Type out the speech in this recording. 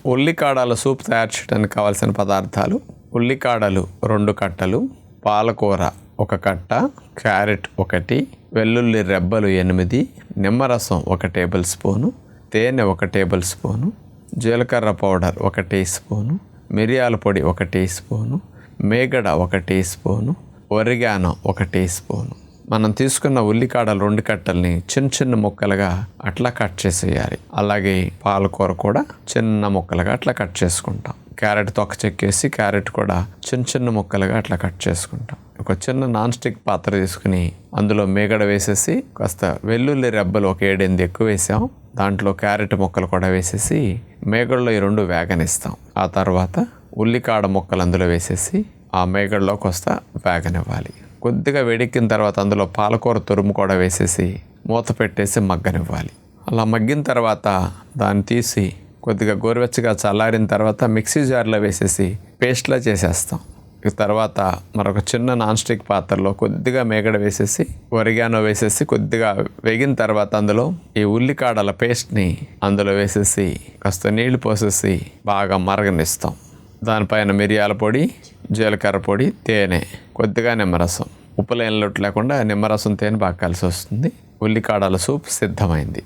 ఉల్లికాడల soup తయారు చేయడానికి కావాల్సిన పదార్థాలు: ఉల్లికాడలు 2 కట్టలు, పాలకూర 1 కట్ట, క్యారెట్ 1, వెల్లుల్లి రెబ్బలు 8, నిమ్మరసం 1 టేబుల్ స్పూను, తేనె 1 టేబుల్ స్పూను, జీలకర్ర పౌడర్ 1 టీ స్పూను, మిరియాల పొడి 1 టీ స్పూను, మేగడ 1 teaspoon, oregano 1 teaspoon. మనం తీసుకున్న ఉల్లికాడలు 2 కట్టల్ని చిన్న చిన్న ముక్కలుగా అట్లా కట్ చేసేయాలి. అలాగే పాలకూర కూడా చిన్న ముక్కలుగా అట్లా కట్ చేసుకుంటాం. క్యారెట్ తొక్క చెక్కేసి క్యారెట్ కూడా చిన్న చిన్న ముక్కలుగా అట్లా కట్ చేసుకుంటాం. ఒక చిన్న నాన్ స్టిక్ పాత్ర తీసుకుని అందులో మేగడ వేసేసి కాస్త వెల్లుల్లి రెబ్బలు 7-8 ఎక్కువ వేసాం. దాంట్లో క్యారెట్ ముక్కలు కూడా వేసేసి మేగడలో ఈ 2 వేగనిస్తాం. ఆ తర్వాత ఉల్లికాడ ముక్కలు అందులో వేసేసి ఆ మేగడలో కాస్త వేగనివ్వాలి. కొద్దిగా వేడెక్కిన తర్వాత అందులో పాలకూర తురుము కూడా వేసేసి మూత పెట్టేసి మగ్గనివ్వాలి. అలా మగ్గిన తర్వాత దాన్ని తీసి కొద్దిగా గోరువెచ్చగా చల్లారిన తర్వాత మిక్సీ జార్లో వేసేసి పేస్ట్లా చేసేస్తాం. ఈ తర్వాత మరొక చిన్న నాన్ స్టిక్ పాత్రలో కొద్దిగా మేగడ వేసేసి ఒరిగానో వేసేసి కొద్దిగా వేగిన తర్వాత అందులో ఈ ఉల్లికాడల పేస్ట్ని అందులో వేసేసి కాస్త నీళ్లు పోసేసి బాగా మరగనిస్తాం. దానిపైన మిరియాల పొడి, జీలకర్ర పొడి, తేనె, కొద్దిగా నిమ్మరసం, ఉప్పు లేని లోటు లేకుండా నిమ్మరసం తేనె బాగా కలిసి వస్తుంది. ఉల్లికాడల సూప్ సిద్ధమైంది.